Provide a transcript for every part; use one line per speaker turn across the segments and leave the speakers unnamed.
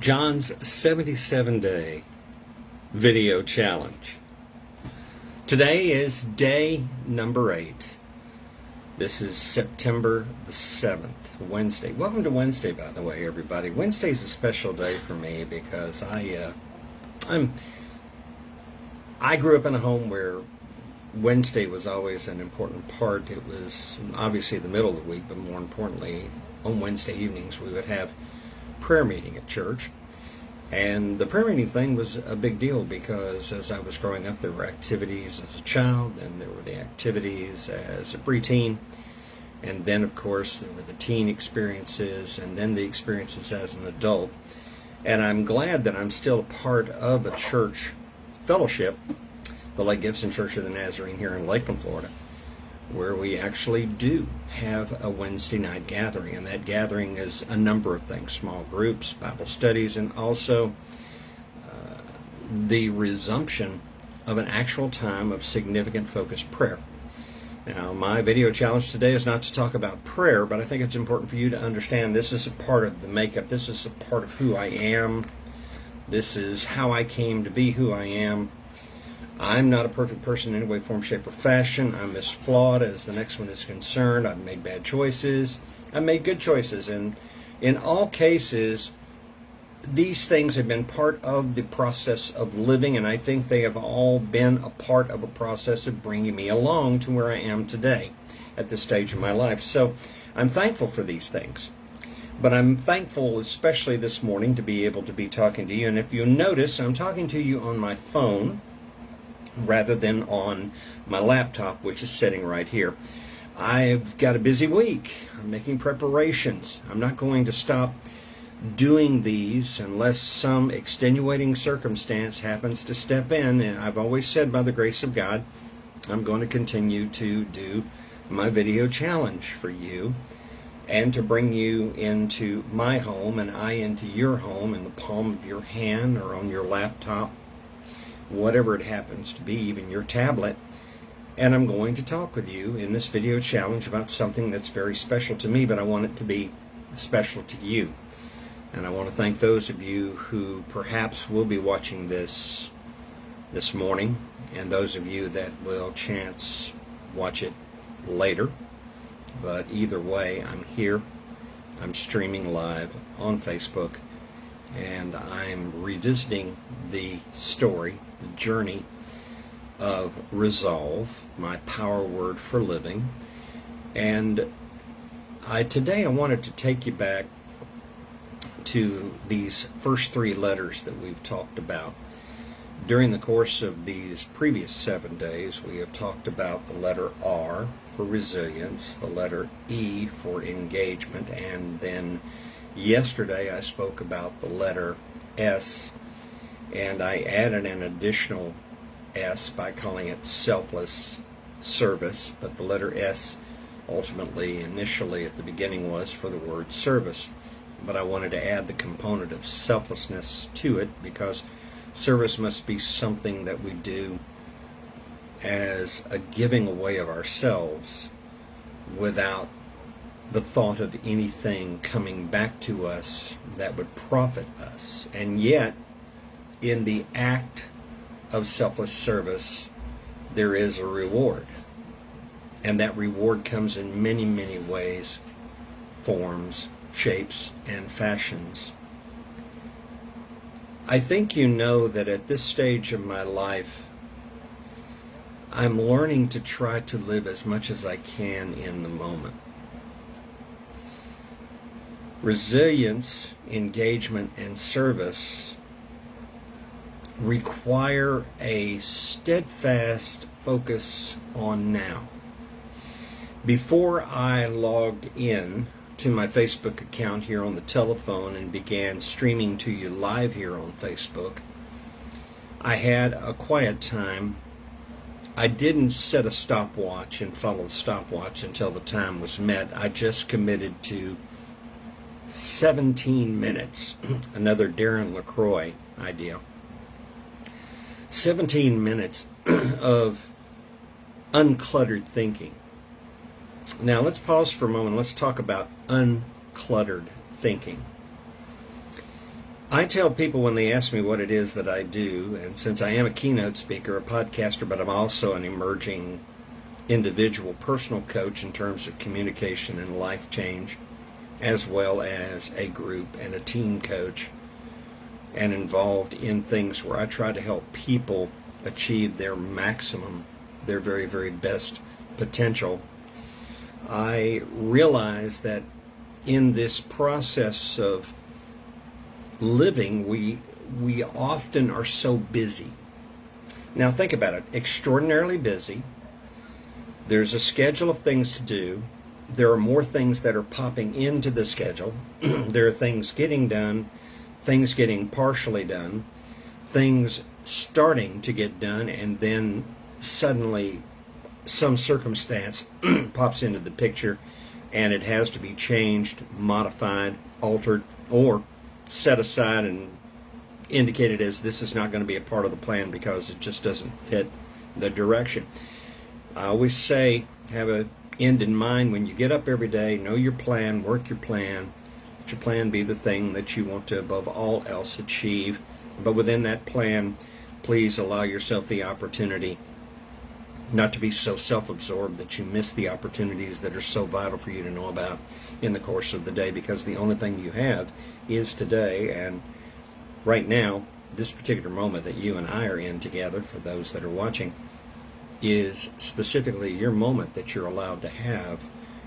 John's 77-day video challenge. Today is day number 8. This is September the 7th, Wednesday. Welcome to Wednesday, by the way, everybody. Wednesday is a special day for me because I grew up in a home where Wednesday was always an important part. It was obviously the middle of the week, but more importantly, on Wednesday evenings we would have prayer meeting at church. And the prayer meeting thing was a big deal because as I was growing up, there were activities as a child, and there were the activities as a preteen, and then of course there were the teen experiences, and then the experiences as an adult. And I'm glad that I'm still a part of a church fellowship, the Lake Gibson Church of the Nazarene here in Lakeland, Florida, where we actually do have a Wednesday night gathering. And that gathering is a number of things: small groups, Bible studies, and also the resumption of an actual time of significant focused prayer. Now, my video challenge today is not to talk about prayer, but I think it's important for you to understand this is a part of the makeup. This is a part of who I am. This is how I came to be who I am. I'm not a perfect person in any way, form, shape, or fashion. I'm as flawed as the next one is concerned. I've made bad choices. I've made good choices. And in all cases, these things have been part of the process of living, and I think they have all been a part of a process of bringing me along to where I am today at this stage of my life. So I'm thankful for these things. But I'm thankful, especially this morning, to be able to be talking to you. And if you notice, I'm talking to you on my phone rather than on my laptop, which is sitting right here. I've got a busy week. I'm making preparations. I'm not going to stop doing these unless some extenuating circumstance happens to step in. And I've always said, by the grace of God, I'm going to continue to do my video challenge for you and to bring you into my home and I into your home in the palm of your hand or on your laptop, whatever it happens to be, even your tablet. And I'm going to talk with you in this video challenge about something that's very special to me, but I want it to be special to you. And I want to thank those of you who perhaps will be watching this morning, and those of you that will chance watch it later. But either way, I'm here. I'm streaming live on Facebook, and I'm revisiting the story, the journey of resolve, my power word for living. And today I wanted to take you back to these first 3 letters that we've talked about. During the course of these previous 7 days, we have talked about the letter R for resilience, the letter E for engagement, and then yesterday I spoke about the letter S, and I added an additional S by calling it selfless service, but the letter S ultimately, initially at the beginning, was for the word service. But I wanted to add the component of selflessness to it because service must be something that we do as a giving away of ourselves without the thought of anything coming back to us that would profit us. And yet, in the act of selfless service, there is a reward. And that reward comes in many, many ways, forms, shapes, and fashions. I think you know that at this stage of my life, I'm learning to try to live as much as I can in the moment. Resilience, engagement, and service require a steadfast focus on now. Before I logged in to my Facebook account here on the telephone and began streaming to you live here on Facebook, I had a quiet time. I didn't set a stopwatch and follow the stopwatch until the time was met. I just committed to 17 minutes, another Darren LaCroix idea. 17 minutes of uncluttered thinking. Now let's pause for a moment. Let's talk about uncluttered thinking. I tell people when they ask me what it is that I do, and since I am a keynote speaker, a podcaster, but I'm also an emerging individual personal coach in terms of communication and life change, as well as a group and a team coach, and involved in things where I try to help people achieve their maximum, their very, very best potential. I realize that in this process of living, we often are so busy. Now think about it, extraordinarily busy. There's a schedule of things to do. There are more things that are popping into the schedule. There are things getting done, things getting partially done, things starting to get done, and then suddenly some circumstance pops into the picture and it has to be changed, modified, altered, or set aside and indicated as this is not going to be a part of the plan because it just doesn't fit the direction. I always say, have an end in mind when you get up every day. Know your plan, work your plan. Let your plan be the thing that you want to above all else achieve. But within that plan, please allow yourself the opportunity not to be so self-absorbed that you miss the opportunities that are so vital for you to know about in the course of the day, because the only thing you have is today. And right now, this particular moment that you and I are in together, for those that are watching, is specifically your moment that you're allowed to have.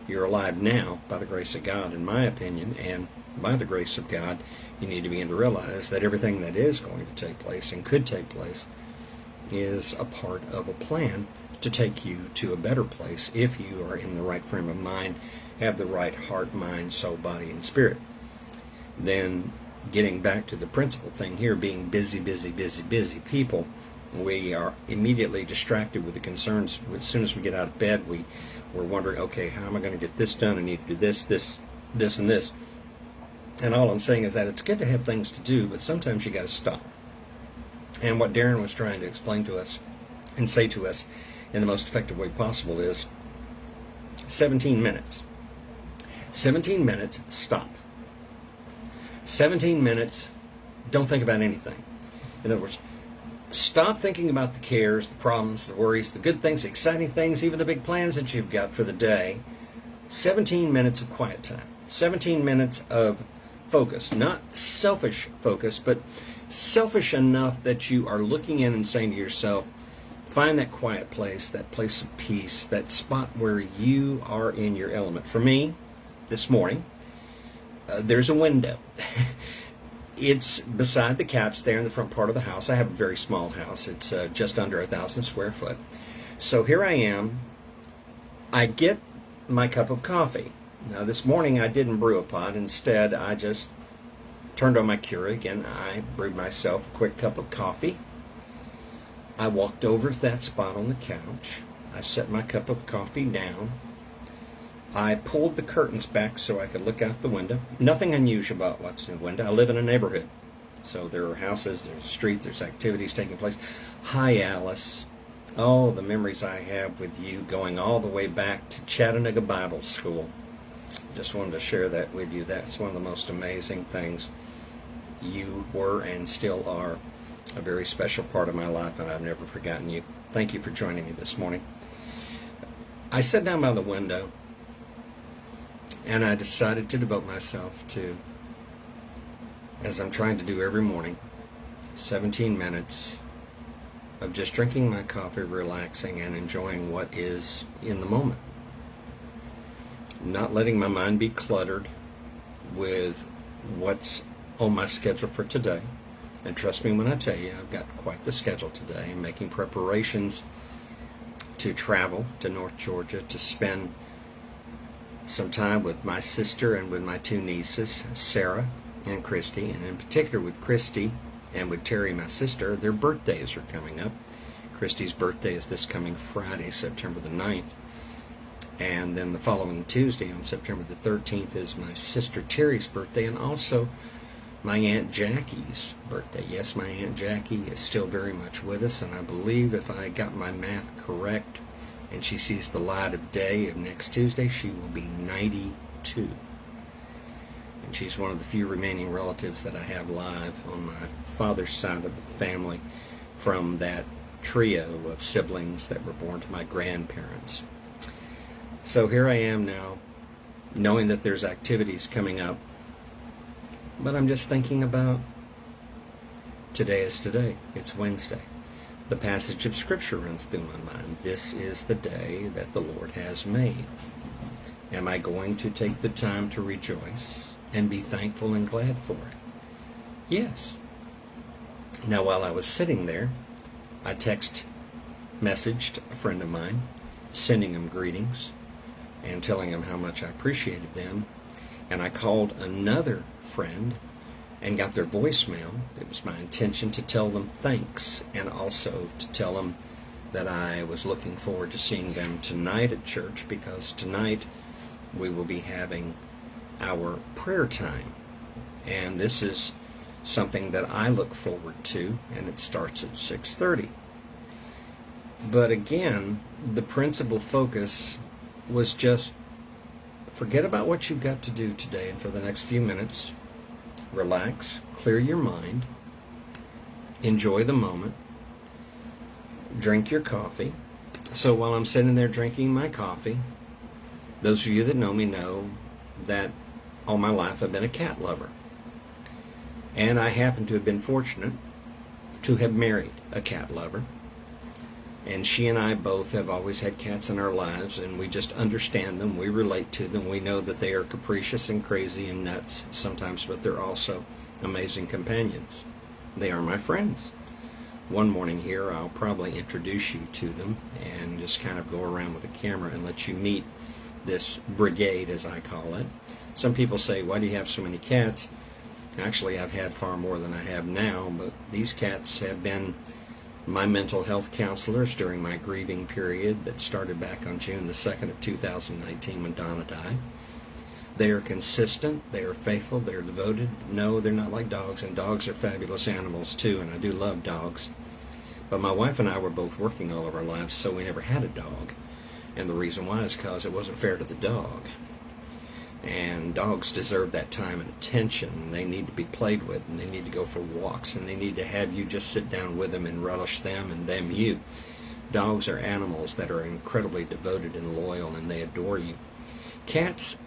You're alive now by the grace of God, in my opinion, and by the grace of God, you need to begin to realize that everything that is going to take place and could take place is a part of a plan to take you to a better place if you are in the right frame of mind, have the right heart, mind, soul, body, and spirit. Then getting back to the principal thing here, being busy people, we are immediately distracted with the concerns. As soon as we get out of bed, we're wondering, okay, how am I going to get this done? I need to do this, and this. And all I'm saying is that it's good to have things to do, but sometimes you got to stop. And what Darren was trying to explain to us and say to us in the most effective way possible is 17 minutes. 17 minutes, stop. 17 minutes, don't think about anything. In other words, stop thinking about the cares, the problems, the worries, the good things, the exciting things, even the big plans that you've got for the day. 17 minutes of quiet time. 17 minutes of focus. Not selfish focus, but selfish enough that you are looking in and saying to yourself, find that quiet place, that place of peace, that spot where you are in your element. For me, this morning, there's a window. It's beside the couch there in the front part of the house. I have a very small house. It's just under 1,000 square foot. So here I am. I get my cup of coffee. Now this morning I didn't brew a pot. Instead, I just turned on my Keurig and I brewed myself a quick cup of coffee. I walked over to that spot on the couch. I set my cup of coffee down. I pulled the curtains back so I could look out the window. Nothing unusual about what's in the window. I live in a neighborhood. So there are houses, there's a street, there's activities taking place. Hi, Alice. Oh, the memories I have with you going all the way back to Chattanooga Bible School. Just wanted to share that with you. That's one of the most amazing things. You were and still are a very special part of my life, and I've never forgotten you. Thank you for joining me this morning. I sat down by the window, and I decided to devote myself to, as I'm trying to do every morning, 17 minutes of just drinking my coffee, relaxing, and enjoying what is in the moment. Not letting my mind be cluttered with what's on my schedule for today. And trust me when I tell you, I've got quite the schedule today. I'm making preparations to travel to North Georgia to spend some time with my sister and with my two nieces, Sarah and Christy, and in particular with Christy and with Terry, my sister. Their birthdays are coming up. Christy's birthday is this coming Friday, September the 9th. And then the following Tuesday on September the 13th is my sister Terry's birthday, and also my Aunt Jackie's birthday. Yes, my Aunt Jackie is still very much with us, and I believe if I got my math correct and she sees the light of day of next Tuesday, she will be 92. And She's one of the few remaining relatives that I have live on my father's side of the family from that trio of siblings that were born to my grandparents. So here I am now, knowing that there's activities coming up, but I'm just thinking about today is today. It's Wednesday. The passage of Scripture runs through my mind. This is the day that the Lord has made. Am I going to take the time to rejoice and be thankful and glad for it? Yes. Now, while I was sitting there, I messaged a friend of mine, sending him greetings and telling him how much I appreciated them. And I called another friend and got their voicemail. It was my intention to tell them thanks and also to tell them that I was looking forward to seeing them tonight at church, because tonight we will be having our prayer time. And this is something that I look forward to, and it starts at 6:30. But again, the principal focus was just forget about what you've got to do today, and for the next few minutes, relax, clear your mind, enjoy the moment, drink your coffee. So while I'm sitting there drinking my coffee, those of you that know me know that all my life I've been a cat lover. And I happen to have been fortunate to have married a cat lover. And she and I both have always had cats in our lives, and we just understand them, we relate to them, we know that they are capricious and crazy and nuts sometimes, but they're also amazing companions. They are my friends. One morning here, I'll probably introduce you to them and just kind of go around with the camera and let you meet this brigade, as I call it. Some people say, why do you have so many cats? Actually, I've had far more than I have now, but these cats have been my mental health counselors during my grieving period that started back on June the 2nd of 2019 when Donna died. They are consistent, they are faithful, they are devoted. No, they're not like dogs, and dogs are fabulous animals too, and I do love dogs. But my wife and I were both working all of our lives, so we never had a dog. And the reason why is because it wasn't fair to the dog. And dogs deserve that time and attention. They need to be played with, and they need to go for walks, and they need to have you just sit down with them and relish them and them you. Dogs are animals that are incredibly devoted and loyal, and they adore you. Cats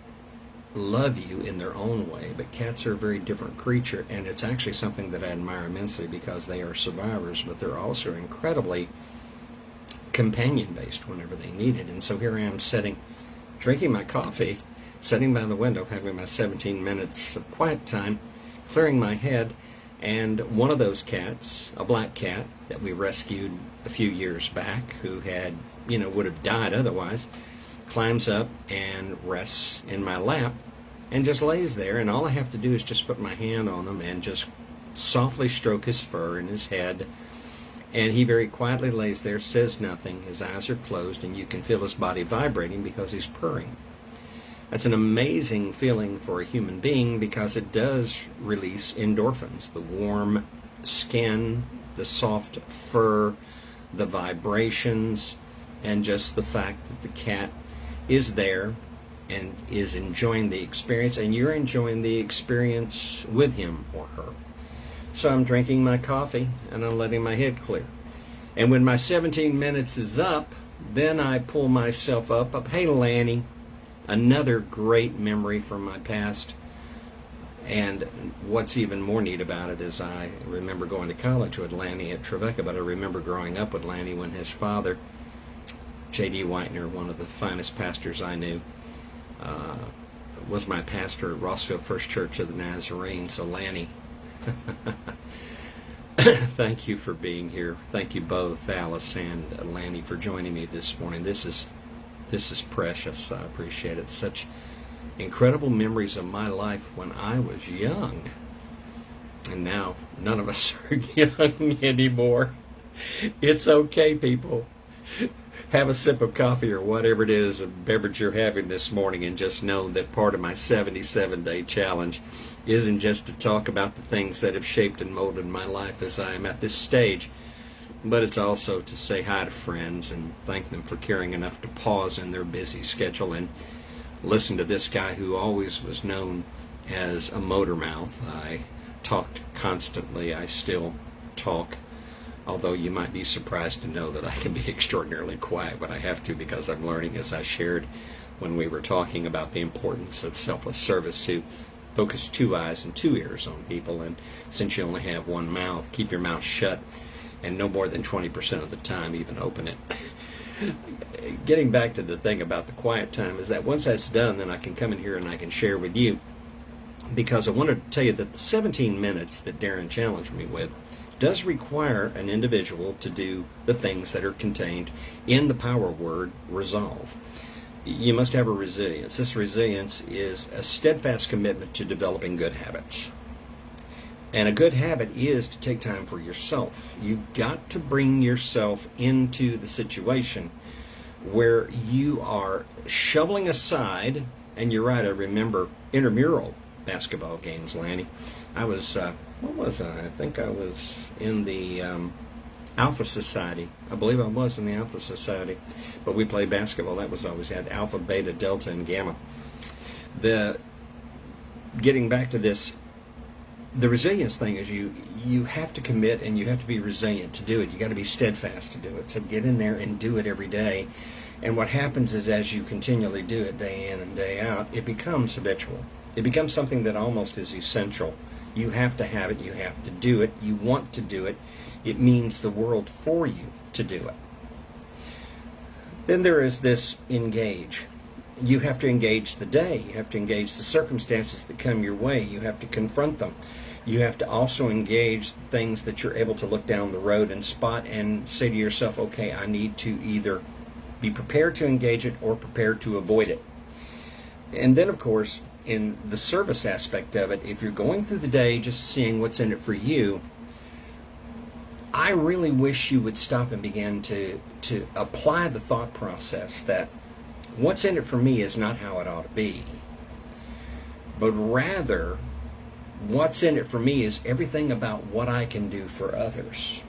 love you in their own way, but cats are a very different creature, and it's actually something that I admire immensely because they are survivors, but they're also incredibly companion-based whenever they need it. And so here I am sitting, drinking my coffee, sitting by the window, having my 17 minutes of quiet time, clearing my head, and one of those cats, a black cat that we rescued a few years back, who had, would have died otherwise, climbs up and rests in my lap and just lays there, and all I have to do is just put my hand on him and just softly stroke his fur and his head, and he very quietly lays there, says nothing, his eyes are closed, and you can feel his body vibrating because he's purring. That's an amazing feeling for a human being because it does release endorphins. The warm skin, the soft fur, the vibrations, and just the fact that the cat is there and is enjoying the experience, and you're enjoying the experience with him or her. So I'm drinking my coffee and I'm letting my head clear. And when my 17 minutes is up, then I pull myself up. Hey, Lanny. Another great memory from my past, and what's even more neat about it is I remember going to college with Lanny at Trevecca, but I remember growing up with Lanny when his father, J.D. Whitener, one of the finest pastors I knew, was my pastor at Rossville First Church of the Nazarene. So Lanny, thank you for being here. Thank you both, Alice and Lanny, for joining me this morning. This is precious. I appreciate it. Such incredible memories of my life when I was young. And now none of us are young anymore. It's okay, people. Have a sip of coffee or whatever it is, a beverage you're having this morning, and just know that part of my 77-day challenge isn't just to talk about the things that have shaped and molded my life as I am at this stage, but it's also to say hi to friends and thank them for caring enough to pause in their busy schedule and listen to this guy who always was known as a motor mouth. I talked constantly. I still talk, although you might be surprised to know that I can be extraordinarily quiet, but I have to because I'm learning, as I shared when we were talking about the importance of selfless service, to focus 2 eyes and 2 ears on people. And since you only have one mouth, keep your mouth shut and no more than 20% of the time even open it. Getting back to the thing about the quiet time is that once that's done, then I can come in here and I can share with you, because I wanted to tell you that the 17 minutes that Darren challenged me with does require an individual to do the things that are contained in the power word resolve. You must have a resilience. This resilience is a steadfast commitment to developing good habits. And a good habit is to take time for yourself. You've got to bring yourself into the situation where you are shoveling aside, and you're right, I remember intramural basketball games, Lanny. I was, what was I? I think I was in the Alpha Society. I believe I was in the Alpha Society. But we played basketball. That was always had Alpha, Beta, Delta, and Gamma. Getting back to this, the resilience thing is you have to commit and you have to be resilient to do it. You got to be steadfast to do it. So get in there and do it every day. And what happens is, as you continually do it day in and day out, it becomes habitual. It becomes something that almost is essential. You have to have it. You have to do it. You want to do it. It means the world for you to do it. Then there is this engage. You have to engage the day. You have to engage the circumstances that come your way. You have to confront them. You have to also engage the things that you're able to look down the road and spot and say to yourself, okay, I need to either be prepared to engage it or prepared to avoid it. And then, of course, in the service aspect of it, if you're going through the day just seeing what's in it for you, I really wish you would stop and begin to apply the thought process that what's in it for me is not how it ought to be, but rather what's in it for me is everything about what I can do for others.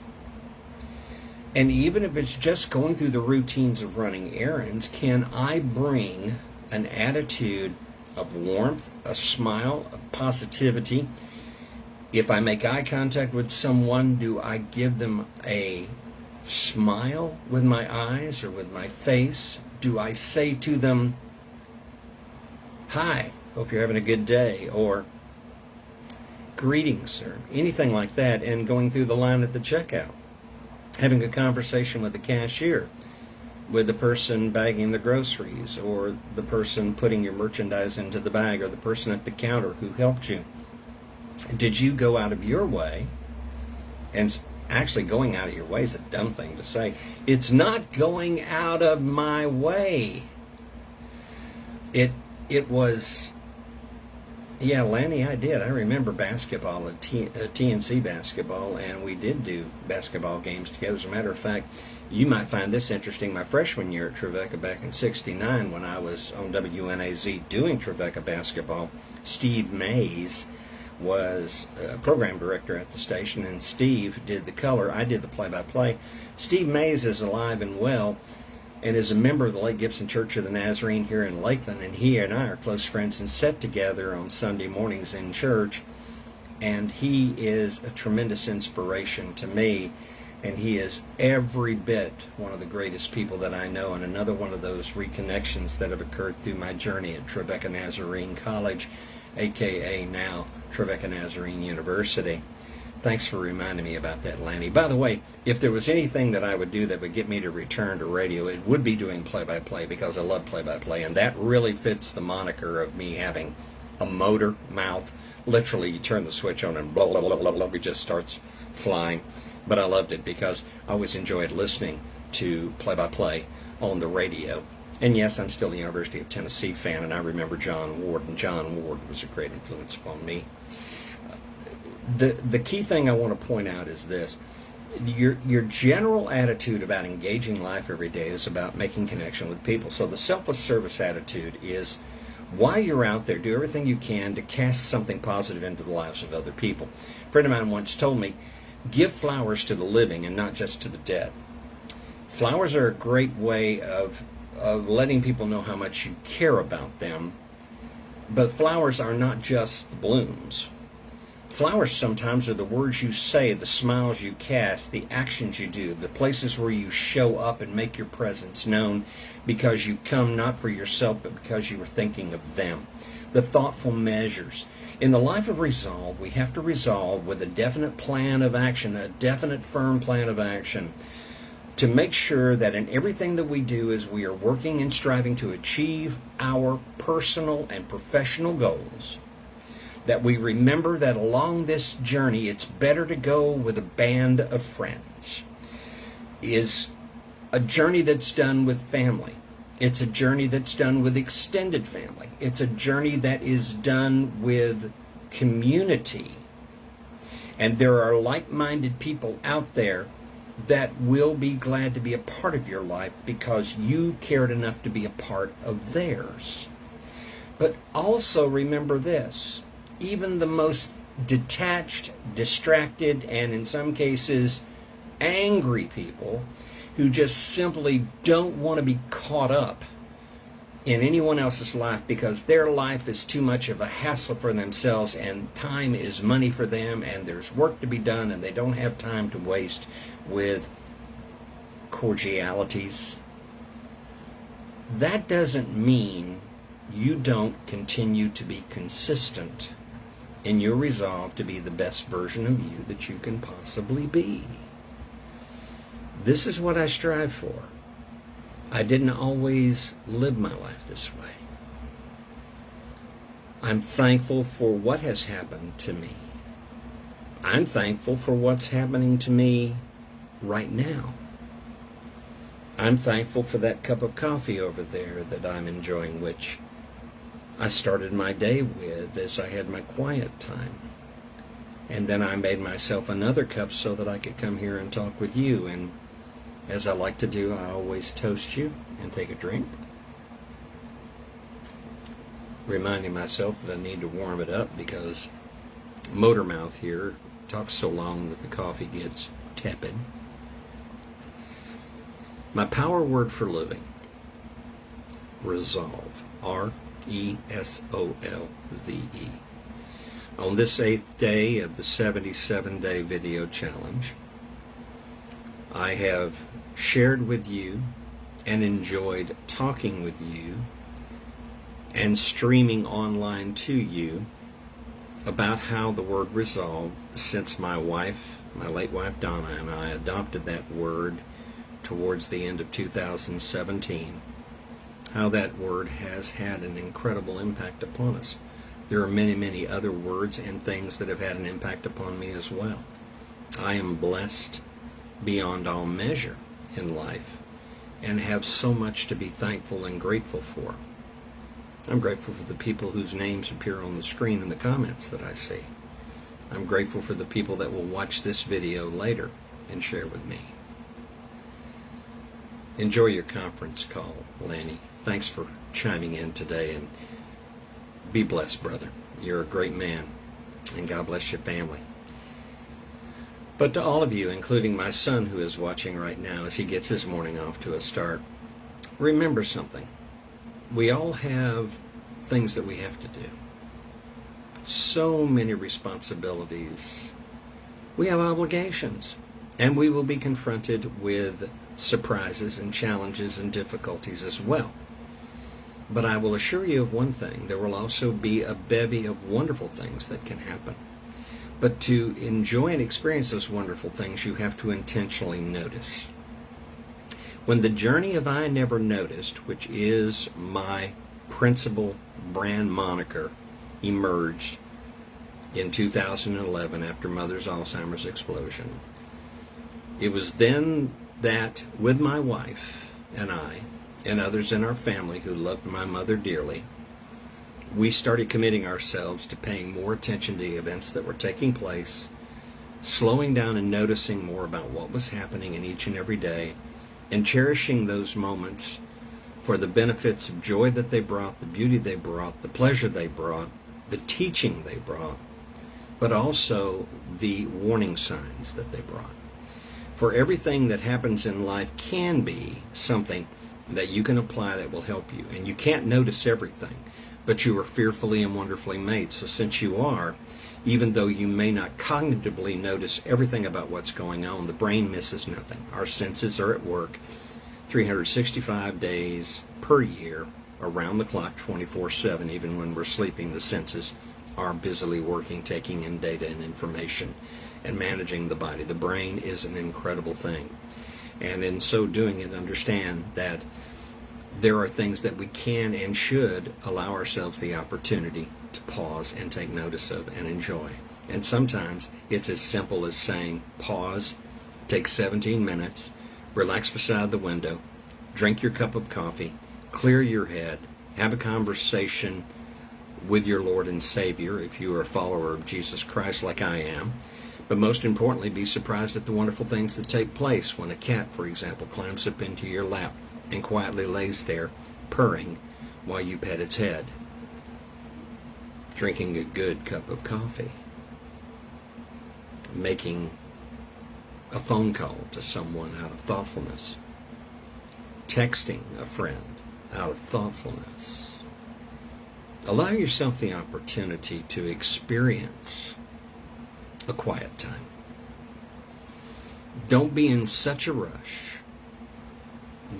And even if it's just going through the routines of running errands, can I bring an attitude of warmth, a smile, a positivity? If I make eye contact with someone, do I give them a smile with my eyes or with my face? Do I say to them, hi, hope you're having a good day, or greetings, or anything like that, and going through the line at the checkout, having a conversation with the cashier, with the person bagging the groceries, or the person putting your merchandise into the bag, or the person at the counter who helped you? Did you go out of your way? And actually, going out of your way is a dumb thing to say. It's not going out of my way. It was, yeah, Lanny, I did. I remember basketball at TNC basketball, and we did do basketball games together. As a matter of fact, you might find this interesting. My freshman year at Trevecca back in '69, when I was on WNAZ doing Trevecca basketball, Steve Mays was program director at the station, and Steve did the color. I did the play-by-play. Steve Mays is alive and well and is a member of the Lake Gibson Church of the Nazarene here in Lakeland, and he and I are close friends and sit together on Sunday mornings in church, and he is a tremendous inspiration to me, and he is every bit one of the greatest people that I know, and another one of those reconnections that have occurred through my journey at Trevecca Nazarene College, aka now Trevecca Nazarene University. Thanks for reminding me about that, Lanny. By the way, if there was anything that I would do that would get me to return to radio, it would be doing play-by-play, because I love play-by-play, and that really fits the moniker of me having a motor mouth. Literally, you turn the switch on and blah, blah, blah, blah, blah, it just starts flying. But I loved it because I always enjoyed listening to play-by-play on the radio. And yes, I'm still a University of Tennessee fan, and I remember John Ward, and John Ward was a great influence upon me. The key thing I want to point out is this. Your general attitude about engaging life every day is about making connection with people. So the selfless service attitude is, while you're out there, do everything you can to cast something positive into the lives of other people. A friend of mine once told me, give flowers to the living and not just to the dead. Flowers are a great way of letting people know how much you care about them, But flowers are not just the blooms. Flowers sometimes are the words you say, the smiles you cast, the actions you do, the places where you show up and make your presence known because you come not for yourself but because you were thinking of them. The thoughtful measures. In the life of resolve, we have to resolve with a definite plan of action, a definite firm plan of action, to make sure that in everything that we do as we are working and striving to achieve our personal and professional goals, that we remember that along this journey it's better to go with a band of friends. Is a journey that's done with family. It's a journey that's done with extended family. It's a journey that is done with community. And there are like-minded people out there that will be glad to be a part of your life because you cared enough to be a part of theirs. But also remember this, even the most detached, distracted, and in some cases angry people who just simply don't want to be caught up in anyone else's life because their life is too much of a hassle for themselves and time is money for them and there's work to be done and they don't have time to waste with cordialities. That doesn't mean you don't continue to be consistent in your resolve to be the best version of you that you can possibly be. This is what I strive for. I didn't always live my life this way. I'm thankful for what has happened to me. I'm thankful for what's happening to me right now. I'm thankful for that cup of coffee over there that I'm enjoying, which I started my day with as I had my quiet time. And then I made myself another cup so that I could come here and talk with you. And as I like to do, I always toast you and take a drink, reminding myself that I need to warm it up because motor mouth here talks so long that the coffee gets tepid. My power word for living, resolve, R-E-S-O-L-V-E. On this 8th day of the 77-day video challenge, I have shared with you and enjoyed talking with you and streaming online to you about how the word resolve, since my late wife Donna and I adopted that word towards the end of 2017, how that word has had an incredible impact upon us. There are many, many other words and things that have had an impact upon me as well. I am blessed beyond all measure in life and have so much to be thankful and grateful for. I'm grateful for the people whose names appear on the screen in the comments that I see. I'm grateful for the people that will watch this video later and share with me. Enjoy your conference call, Lanny. Thanks for chiming in today, and be blessed, brother. You're a great man, and God bless your family. But to all of you, including my son who is watching right now as he gets his morning off to a start, remember something. We all have things that we have to do. So many responsibilities. We have obligations, and we will be confronted with surprises and challenges and difficulties as well. But I will assure you of one thing, there will also be a bevy of wonderful things that can happen. But to enjoy and experience those wonderful things, you have to intentionally notice. When the journey of I Never Noticed, which is my principal brand moniker, emerged in 2011 after Mother's Alzheimer's explosion, it was then that with my wife and I, and others in our family who loved my mother dearly, we started committing ourselves to paying more attention to the events that were taking place, slowing down and noticing more about what was happening in each and every day, and cherishing those moments for the benefits of joy that they brought, the beauty they brought, the pleasure they brought, the teaching they brought, but also the warning signs that they brought. For everything that happens in life can be something that you can apply that will help you. And you can't notice everything. but you are fearfully and wonderfully made. So since you are, even though you may not cognitively notice everything about what's going on, the brain misses nothing. Our senses are at work 365 days per year, around the clock, 24/7. Even when we're sleeping, the senses are busily working, taking in data and information and managing the body. The brain is an incredible thing. And in so doing it, understand that there are things that we can and should allow ourselves the opportunity to pause and take notice of and enjoy. And sometimes it's as simple as saying, pause, take 17 minutes, relax beside the window, drink your cup of coffee, clear your head, have a conversation with your Lord and Savior if you are a follower of Jesus Christ like I am. But most importantly, be surprised at the wonderful things that take place when a cat, for example, climbs up into your lap and quietly lays there purring while you pet its head, drinking a good cup of coffee, making a phone call to someone out of thoughtfulness, texting a friend out of thoughtfulness. Allow yourself the opportunity to experience a quiet time. Don't be in such a rush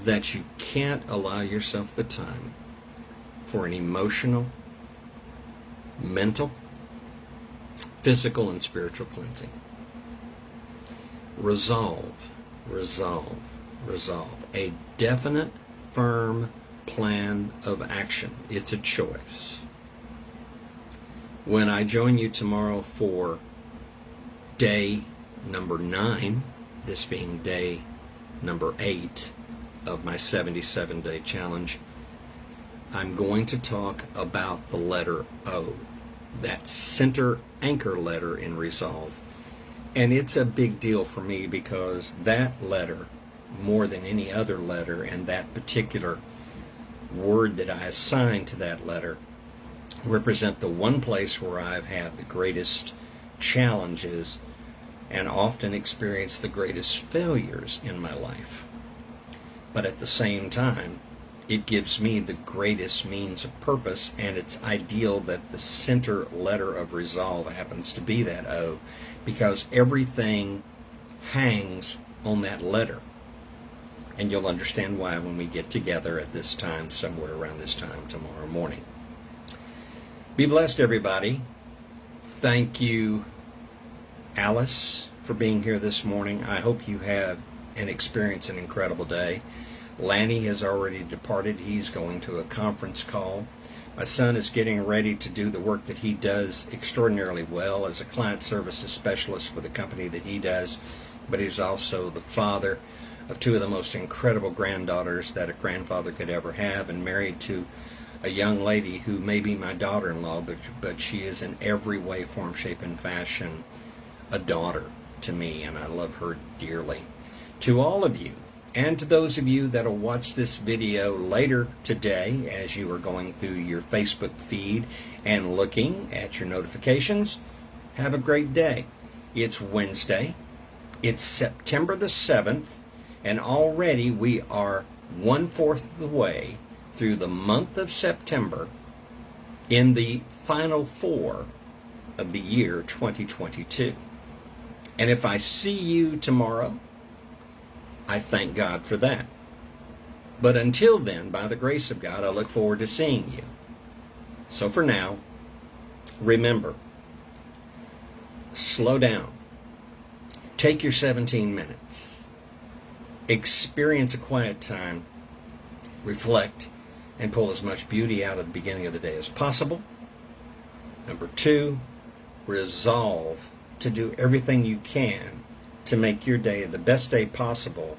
that you can't allow yourself the time for an emotional, mental, physical, and spiritual cleansing. Resolve, resolve, resolve. A definite, firm plan of action. It's a choice. When I join you tomorrow for day number 9, this being day number 8 of my 77-day challenge, I'm going to talk about the letter O, that center anchor letter in resolve. And it's a big deal for me because that letter, more than any other letter, and that particular word that I assign to that letter, represent the one place where I've had the greatest challenges and often experienced the greatest failures in my life. But at the same time, it gives me the greatest means of purpose, and it's ideal that the center letter of resolve happens to be that O, because everything hangs on that letter. And you'll understand why when we get together at this time, somewhere around this time tomorrow morning. Be blessed, everybody. Thank you, Alice, for being here this morning. I hope you have and experience an incredible day. Lanny has already departed. He's going to a conference call. My son is getting ready to do the work that he does extraordinarily well as a client services specialist for the company that he does, but he's also the father of 2 of the most incredible granddaughters that a grandfather could ever have, and married to a young lady who may be my daughter-in-law, but she is in every way, form, shape, and fashion a daughter to me, and I love her dearly. To all of you, and to those of you that will watch this video later today as you are going through your Facebook feed and looking at your notifications, have a great day. It's Wednesday. It's September the 7th, and already we are 1/4 of the way through the month of September in the final 4 of the year 2022. And if I see you tomorrow, I thank God for that. But until then, by the grace of God, I look forward to seeing you. So for now, remember, slow down. Take your 17 minutes. Experience a quiet time. Reflect and pull as much beauty out of the beginning of the day as possible. Number 2, resolve to do everything you can to make your day the best day possible,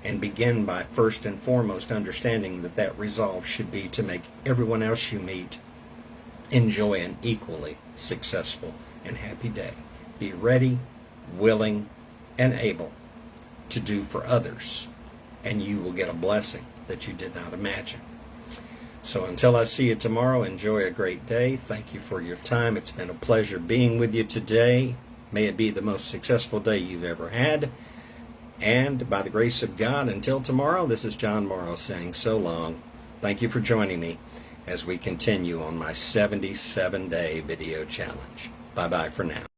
and begin by first and foremost understanding that that resolve should be to make everyone else you meet enjoy an equally successful and happy day. Be ready, willing, and able to do for others, and you will get a blessing that you did not imagine. So until I see you tomorrow, enjoy a great day. Thank you for your time. It's been a pleasure being with you today. May it be the most successful day you've ever had. And by the grace of God, until tomorrow, this is John Morrow saying so long. Thank you for joining me. as we continue on my 77-day video challenge. Bye-bye for now.